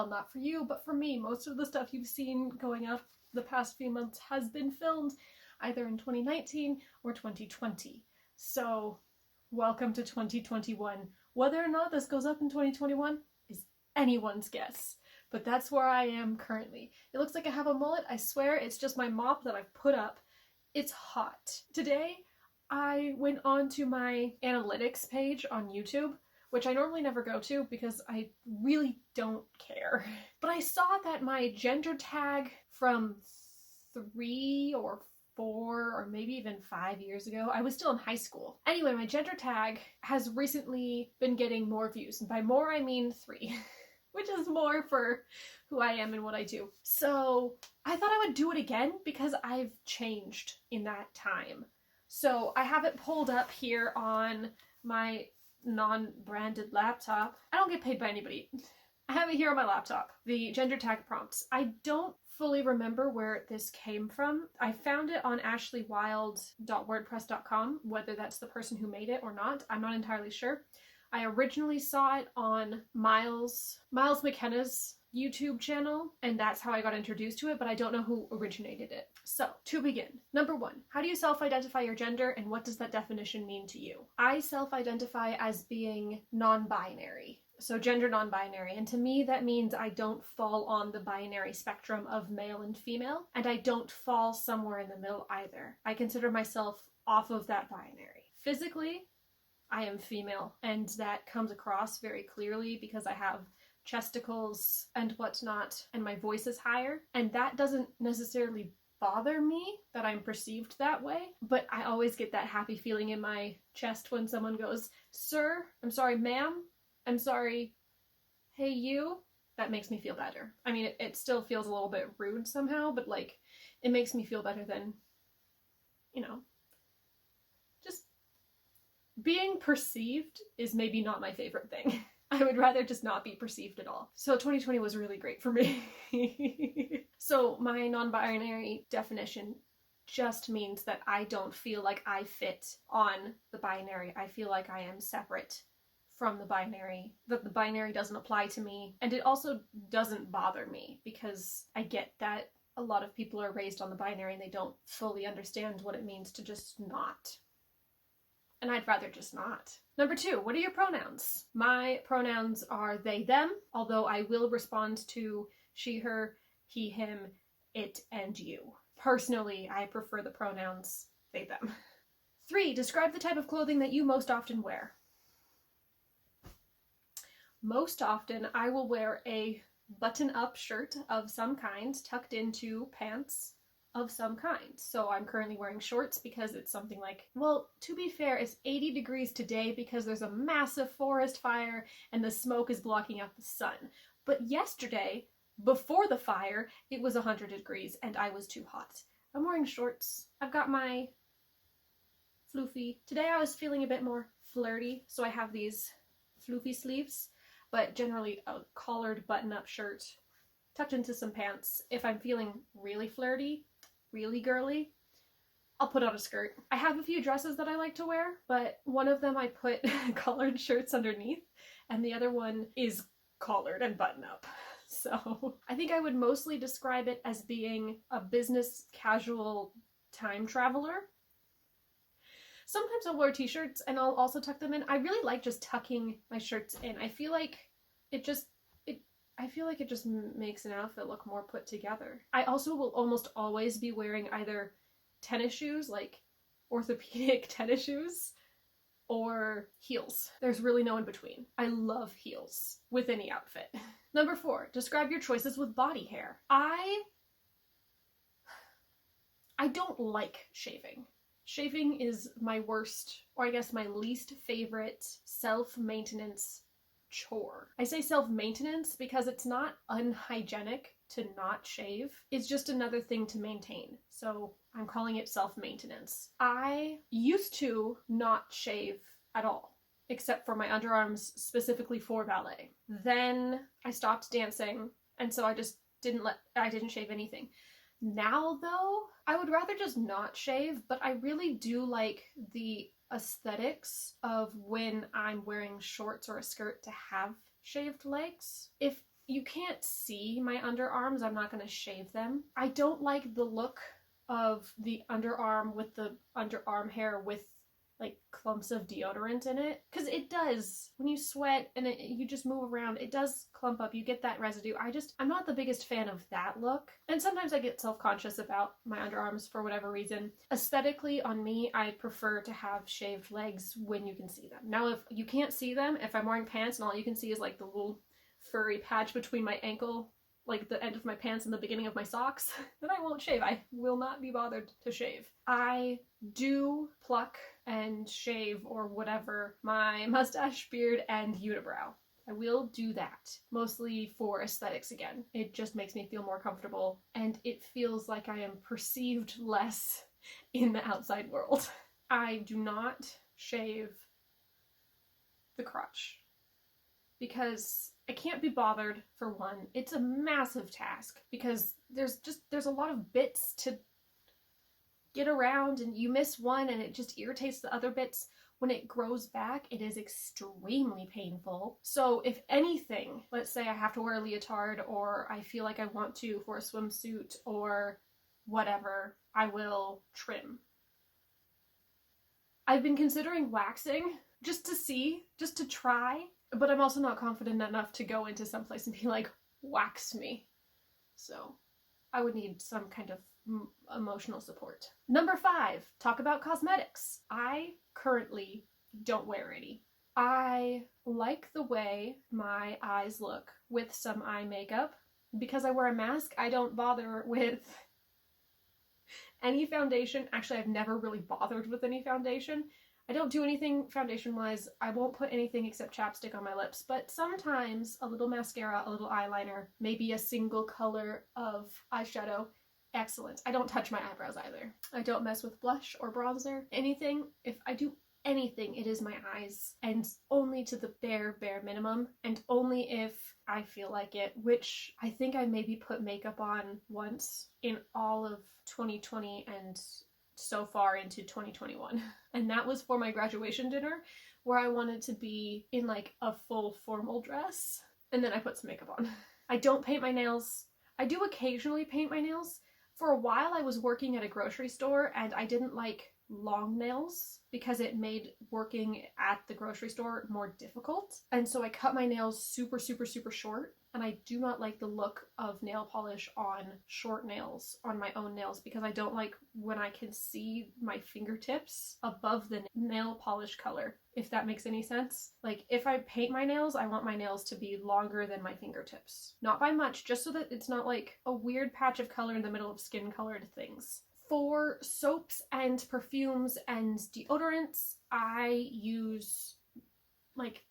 well, not for you, but for me, most of the stuff you've seen going up the past few months has been filmed either in 2019 or 2020. So welcome to 2021. Whether or not this goes up in 2021 is anyone's guess, but that's where I am currently. It looks like I have a mullet. I swear it's just my mop that I've put up. It's hot. Today, I went on to my analytics page on YouTube, which I normally never go to because I really don't care. But I saw that my gender tag from 3 or 4 or maybe even 5 years ago, I was still in high school. Anyway, my gender tag has recently been getting more views. And by more, I mean 3, which is more for who I am and what I do. So I thought I would do it again because I've changed in that time. So I have it pulled up here on my non-branded laptop. I don't get paid by anybody. I have it here on my laptop, the gender tag prompts. I don't fully remember where this came from. I found it on ashleywild.wordpress.com, whether that's the person who made it or not. I'm not entirely sure. I originally saw it on Miles McKenna's YouTube channel, and that's how I got introduced to it, but I don't know who originated it. So, to begin, number 1, how do you self-identify your gender and what does that definition mean to you? I self-identify as being non-binary. So gender non-binary, and to me that means I don't fall on the binary spectrum of male and female, and I don't fall somewhere in the middle either. I consider myself off of that binary. Physically, I am female, and that comes across very clearly because I have chesticles and whatnot, and my voice is higher, and that doesn't necessarily bother me that I'm perceived that way, but I always get that happy feeling in my chest when someone goes, "Sir," I'm sorry, "Ma'am," I'm sorry, "Hey, you." That makes me feel better. I mean, it still feels a little bit rude somehow, but like, it makes me feel better than, you know, just being perceived is maybe not my favorite thing. I would rather just not be perceived at all. So 2020 was really great for me. So my non-binary definition just means that I don't feel like I fit on the binary. I feel like I am separate from the binary, that the binary doesn't apply to me, and it also doesn't bother me because I get that a lot of people are raised on the binary and they don't fully understand what it means to just not. And I'd rather just not. Number 2, what are your pronouns? My pronouns are they, them, although I will respond to she, her, he, him, it, and you. Personally, I prefer the pronouns they, them. 3, describe the type of clothing that you most often wear. Most often, I will wear a button-up shirt of some kind tucked into pants of some kind. So I'm currently wearing shorts because it's something like, well, to be fair, it's 80 degrees today because there's a massive forest fire and the smoke is blocking out the sun. But yesterday, before the fire, it was 100 degrees and I was too hot. I'm wearing shorts. I've got my floofy. Today I was feeling a bit more flirty, so I have these floofy sleeves, but generally a collared button-up shirt tucked into some pants. If I'm feeling really flirty, really girly, I'll put on a skirt. I have a few dresses that I like to wear, but one of them I put collared shirts underneath, and the other one is collared and button-up. So I think I would mostly describe it as being a business casual time traveler. Sometimes I'll wear t-shirts and I'll also tuck them in. I really like just tucking my shirts in. I feel like it just makes an outfit look more put together. I also will almost always be wearing either tennis shoes, like orthopedic tennis shoes, or heels. There's really no in between. I love heels with any outfit. Number 4, describe your choices with body hair. I don't like shaving. Shaving is my worst, or I guess my least favorite self-maintenance chore. I say self-maintenance because it's not unhygienic to not shave. It's just another thing to maintain. So I'm calling it self-maintenance. I used to not shave at all, except for my underarms, specifically for ballet. Then I stopped dancing, and so I didn't shave anything. Now though, I would rather just not shave, but I really do like the aesthetics of when I'm wearing shorts or a skirt to have shaved legs. If you can't see my underarms. I'm not going to shave them. I don't like the look of the underarm with the underarm hair with like clumps of deodorant in it, because it does, when you sweat and you just move around, it does clump up, you get that residue. I'm not the biggest fan of that look, and sometimes I get self-conscious about my underarms for whatever reason. Aesthetically, on me, I prefer to have shaved legs when you can see them. Now if you can't see them, if I'm wearing pants and all you can see is like the little furry patch between my ankle, like the end of my pants and the beginning of my socks, then I won't shave. I will not be bothered to shave. I do pluck and shave or whatever my mustache, beard, and unibrow. I will do that, mostly for aesthetics again. It just makes me feel more comfortable, and it feels like I am perceived less in the outside world. I do not shave the crotch because I can't be bothered, for one. It's a massive task because there's a lot of bits to get around, and you miss one and it just irritates the other bits. When it grows back, it is extremely painful. So if anything, let's say I have to wear a leotard, or I feel like I want to for a swimsuit or whatever, I will trim. I've been considering waxing just to try, but I'm also not confident enough to go into some place and be like, wax me. So I would need some kind of emotional support. Number 5, talk about cosmetics. I currently don't wear any. I like the way my eyes look with some eye makeup. Because I wear a mask, I don't bother with any foundation. Actually, I've never really bothered with any foundation. I don't do anything foundation-wise. I won't put anything except chapstick on my lips, but sometimes a little mascara, a little eyeliner, maybe a single color of eyeshadow. Excellent. I don't touch my eyebrows either. I don't mess with blush or bronzer. Anything, if I do anything, it is my eyes, and only to the bare minimum, and only if I feel like it, which I think I maybe put makeup on once in all of 2020 and so far into 2021. And that was for my graduation dinner, where I wanted to be in like a full formal dress, and then I put some makeup on. I don't paint my nails. I do occasionally paint my nails. For a while I was working at a grocery store and I didn't like long nails because it made working at the grocery store more difficult. And so I cut my nails super short, and I do not like the look of nail polish on short nails, on my own nails, because I don't like when I can see my fingertips above the nail polish color, if that makes any sense. Like, if I paint my nails, I want my nails to be longer than my fingertips. Not by much, just so that it's not like a weird patch of color in the middle of skin colored things. For soaps and perfumes and deodorants, I use like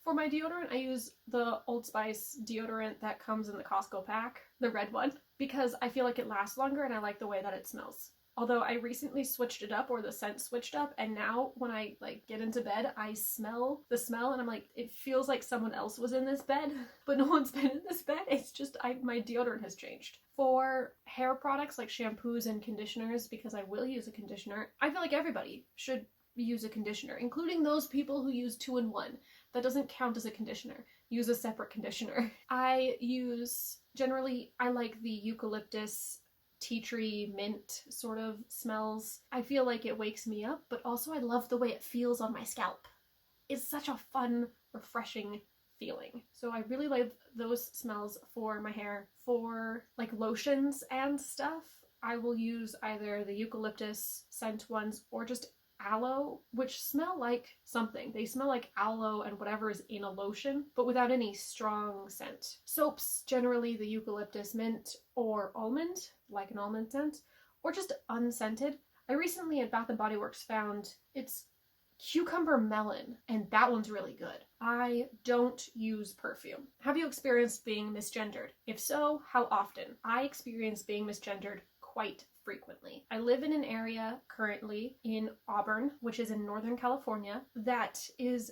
for my deodorant, I use the Old Spice deodorant that comes in the Costco pack, the red one, because I feel like it lasts longer and I like the way that it smells. Although I recently switched it up, or the scent switched up, and now when I like get into bed, I smell the smell and I'm like, it feels like someone else was in this bed, but no one's been in this bed. It's just my deodorant has changed. For hair products like shampoos and conditioners, because I will use a conditioner, I feel like everybody should use a conditioner, including those people who use 2-in-1. That doesn't count as a conditioner. Use a separate conditioner. I like the eucalyptus, tea tree, mint sort of smells. I feel like it wakes me up, but also I love the way it feels on my scalp. It's such a fun, refreshing feeling. So I really love those smells for my hair. For like lotions and stuff, I will use either the eucalyptus scent ones or just aloe, which smell like something. They smell like aloe and whatever is in a lotion, but without any strong scent. Soaps, generally the eucalyptus, mint, or almond, like an almond scent, or just unscented. I recently at Bath & Body Works found it's cucumber melon, and that one's really good. I don't use perfume. Have you experienced being misgendered? If so, how often? I experience being misgendered quite frequently. I live in an area currently in Auburn, which is in Northern California, that is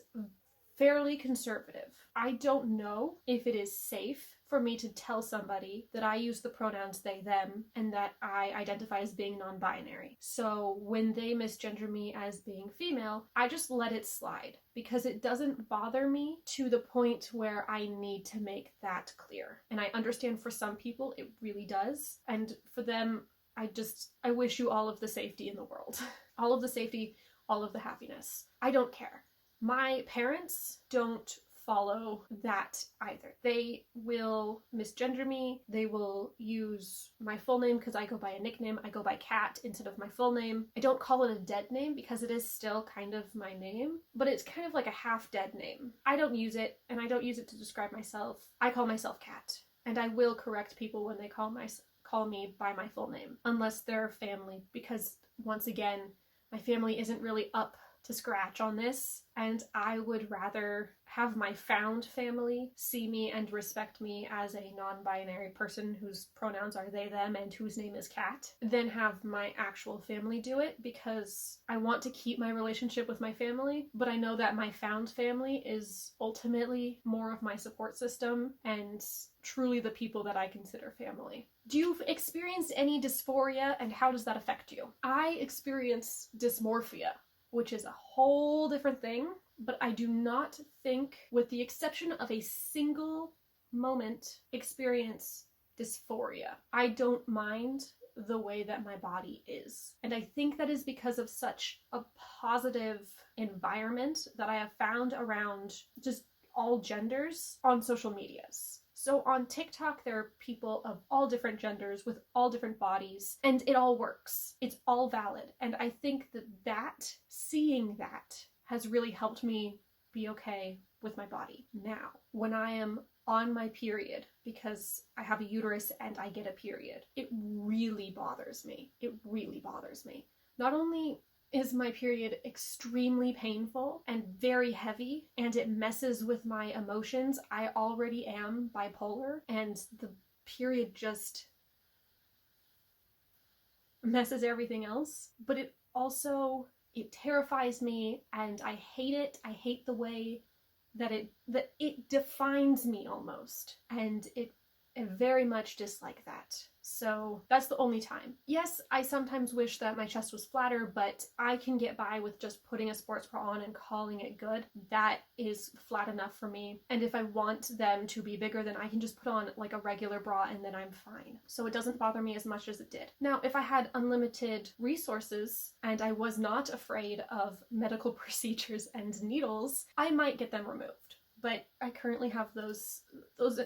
fairly conservative. I don't know if it is safe for me to tell somebody that I use the pronouns they, them, and that I identify as being non-binary. So when they misgender me as being female, I just let it slide because it doesn't bother me to the point where I need to make that clear. And I understand for some people it really does. And for them, I wish you all of the safety in the world. All of the safety, all of the happiness. I don't care. My parents don't follow that either. They will misgender me. They will use my full name because I go by a nickname. I go by Kat instead of my full name. I don't call it a dead name because it is still kind of my name, but it's kind of like a half dead name. I don't use it, and I don't use it to describe myself. I call myself Kat, and I will correct people when they call me by my full name, unless they're family, because once again, my family isn't really up to scratch on this, and I would rather have my found family see me and respect me as a non-binary person whose pronouns are they, them, and whose name is Kat, than have my actual family do it, because I want to keep my relationship with my family, but I know that my found family is ultimately more of my support system and truly the people that I consider family. Do you experience any dysphoria, and how does that affect you? I experience dysmorphia, which is a whole different thing, but I do not think, with the exception of a single moment, experience dysphoria. I don't mind the way that my body is. And I think that is because of such a positive environment that I have found around just all genders on social medias. So on TikTok, there are people of all different genders with all different bodies, and it all works. It's all valid. And I think that seeing that has really helped me be okay with my body. Now, when I am on my period, because I have a uterus and I get a period, it really bothers me. It really bothers me. Not only is my period extremely painful and very heavy, and it messes with my emotions. I already am bipolar, and the period just messes everything else. But it terrifies me, and I hate it. I hate the way that it defines me almost, and I very much dislike that. So that's the only time. Yes, I sometimes wish that my chest was flatter, but I can get by with just putting a sports bra on and calling it good. That is flat enough for me. And if I want them to be bigger, then I can just put on like a regular bra and then I'm fine. So it doesn't bother me as much as it did. Now, if I had unlimited resources and I was not afraid of medical procedures and needles, I might get them removed. But I currently have those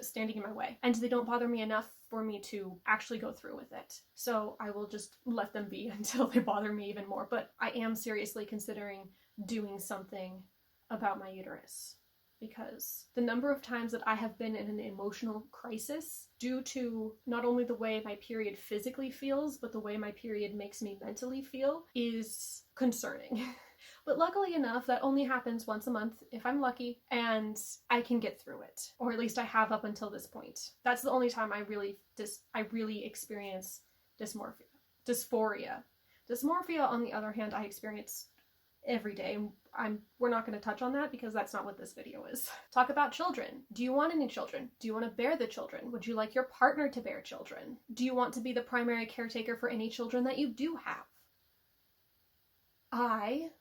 standing in my way, and they don't bother me enough for me to actually go through with it. So I will just let them be until they bother me even more. But I am seriously considering doing something about my uterus, because the number of times that I have been in an emotional crisis due to not only the way my period physically feels, but the way my period makes me mentally feel is concerning. But luckily enough, that only happens once a month if I'm lucky, and I can get through it. Or at least I have up until this point. That's the only time I really experience dysphoria. Dysphoria, on the other hand, I experience every day. We're not going to touch on that because that's not what this video is. Talk about children. Do you want any children? Do you want to bear the children? Would you like your partner to bear children? Do you want to be the primary caretaker for any children that you do have? I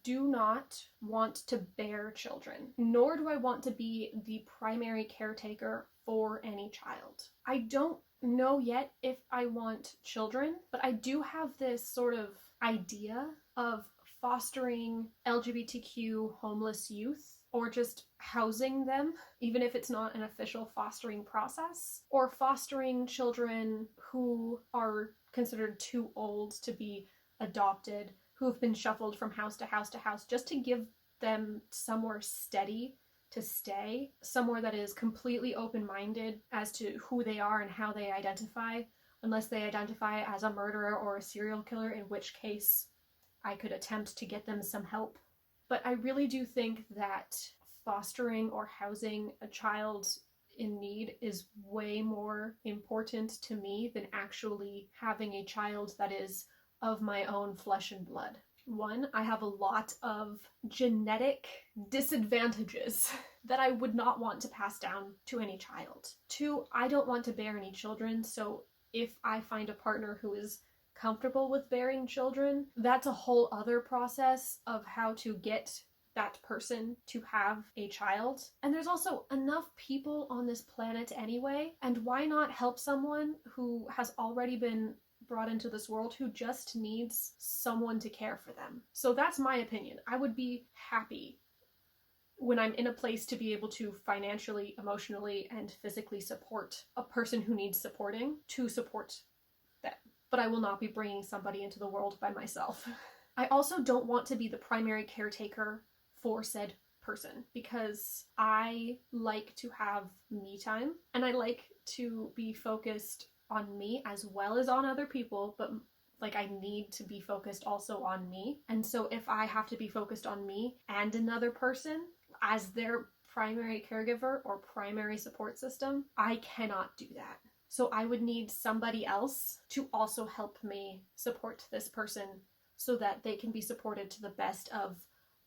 do not want to bear children, nor do I want to be the primary caretaker for any child. I don't know yet if I want children, but I do have this sort of idea of fostering LGBTQ homeless youth, or just housing them, even if it's not an official fostering process, or fostering children who are considered too old to be adopted, who have been shuffled from house to house to house, just to give them somewhere steady to stay, somewhere that is completely open-minded as to who they are and how they identify, unless they identify as a murderer or a serial killer, in which case I could attempt to get them some help. But I really do think that fostering or housing a child in need is way more important to me than actually having a child that is of my own flesh and blood. One, I have a lot of genetic disadvantages that I would not want to pass down to any child. Two, I don't want to bear any children, so if I find a partner who is comfortable with bearing children, that's a whole other process of how to get that person to have a child. And there's also enough people on this planet anyway, and why not help someone who has already been brought into this world who just needs someone to care for them? So that's my opinion. I would be happy when I'm in a place to be able to financially, emotionally, and physically support a person who needs supporting, to support them. But I will not be bringing somebody into the world by myself. I also don't want to be the primary caretaker for said person, because I like to have me time and I like to be focused on me as well as on other people, but like I need to be focused also on me. And so if I have to be focused on me and another person as their primary caregiver or primary support system, I cannot do that. So I would need somebody else to also help me support this person so that they can be supported to the best of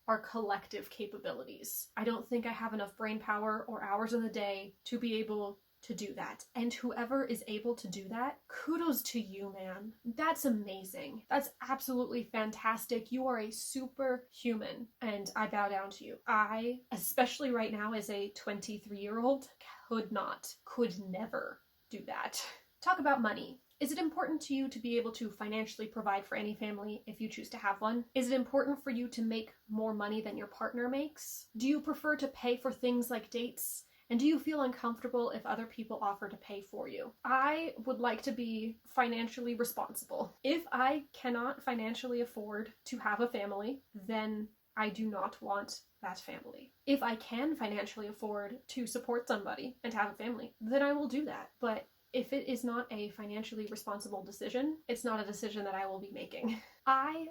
our collective capabilities. I don't think I have enough brain power or hours in the day to be able to do that. And whoever is able to do that, kudos to you, man. That's amazing. That's absolutely fantastic. You are a superhuman, and I bow down to you. I, especially right now as a 23-year-old, could never do that. Talk about money. Is it important to you to be able to financially provide for any family if you choose to have one? Is it important for you to make more money than your partner makes? Do you prefer to pay for things like dates? And do you feel uncomfortable if other people offer to pay for you? I would like to be financially responsible. If I cannot financially afford to have a family, then I do not want that family. If I can financially afford to support somebody and have a family, then I will do that. But if it is not a financially responsible decision, it's not a decision that I will be making. I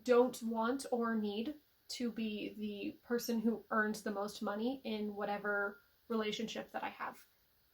don't want or need to be the person who earns the most money in whatever relationship that I have.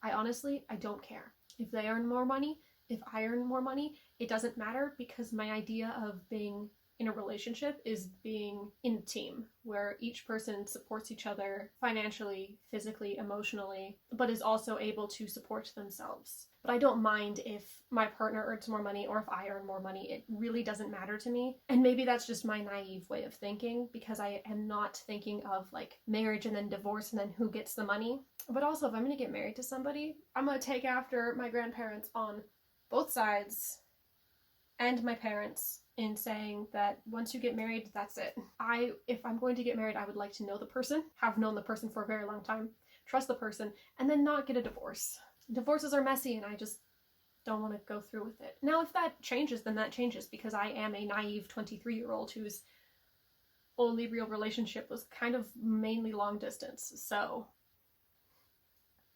I don't care. If they earn more money, if I earn more money, it doesn't matter, because my idea of being in a relationship is being in a team where each person supports each other financially, physically, emotionally, but is also able to support themselves. But I don't mind if my partner earns more money or if I earn more money. It really doesn't matter to me. And maybe that's just my naive way of thinking, because I am not thinking of like marriage and then divorce and then who gets the money. But also, if I'm going to get married to somebody, I'm going to take after my grandparents on both sides and my parents in saying that once you get married, that's it. If I'm going to get married, I would like to know the person, have known the person for a very long time, trust the person, and then not get a divorce. Divorces are messy, and I just don't want to go through with it. Now, if that changes, then that changes, because I am a naive 23-year-old whose only real relationship was kind of mainly long distance, so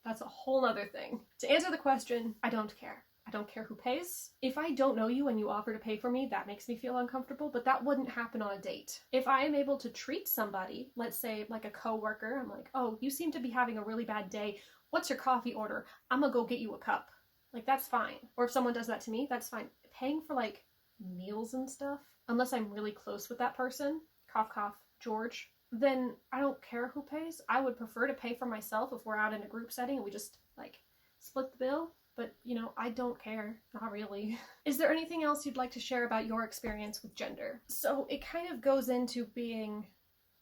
that's a whole other thing. To answer the question, I don't care. I don't care who pays. If I don't know you and you offer to pay for me, that makes me feel uncomfortable, but that wouldn't happen on a date. If I am able to treat somebody, let's say like a coworker, I'm like, oh, you seem to be having a really bad day. What's your coffee order? I'm gonna go get you a cup. Like, that's fine. Or if someone does that to me, that's fine. Paying for like meals and stuff, unless I'm really close with that person, cough, cough, George, then I don't care who pays. I would prefer to pay for myself if we're out in a group setting and we just like split the bill. But, I don't care. Not really. Is there anything else you'd like to share about your experience with gender? So it kind of goes into being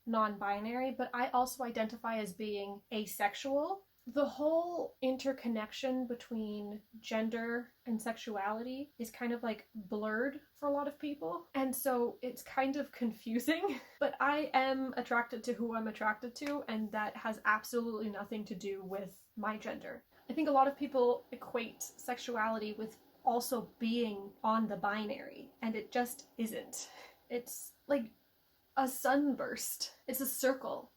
non-binary, but I also identify as being asexual. The whole interconnection between gender and sexuality is kind of like blurred for a lot of people. And so it's kind of confusing, but I am attracted to who I'm attracted to, and that has absolutely nothing to do with my gender. I think a lot of people equate sexuality with also being on the binary, and it just isn't. It's like a sunburst. It's a circle.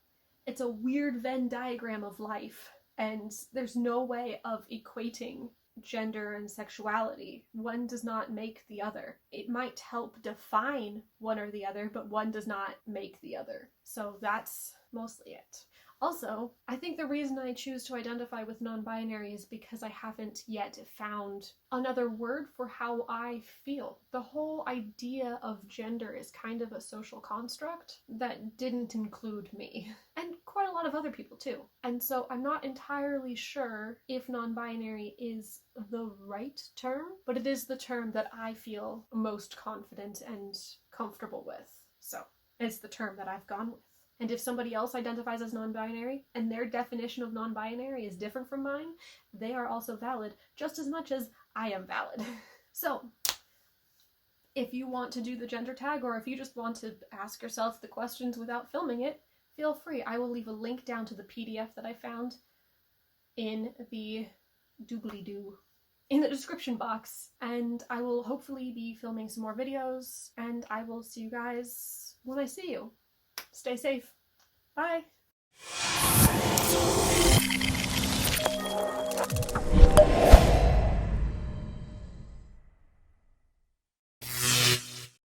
It's a weird Venn diagram of life, and there's no way of equating gender and sexuality. One does not make the other. It might help define one or the other, but one does not make the other. So that's mostly it. Also, I think the reason I choose to identify with non-binary is because I haven't yet found another word for how I feel. The whole idea of gender is kind of a social construct that didn't include me, and quite a lot of other people too. And so I'm not entirely sure if non-binary is the right term, but it is the term that I feel most confident and comfortable with. So it's the term that I've gone with. And if somebody else identifies as non-binary and their definition of non-binary is different from mine, they are also valid just as much as I am valid. So if you want to do the gender tag, or if you just want to ask yourself the questions without filming it, feel free. I will leave a link down to the PDF that I found in the doobly-doo in the description box, and I will hopefully be filming some more videos, and I will see you guys when I see you. Stay safe. Bye.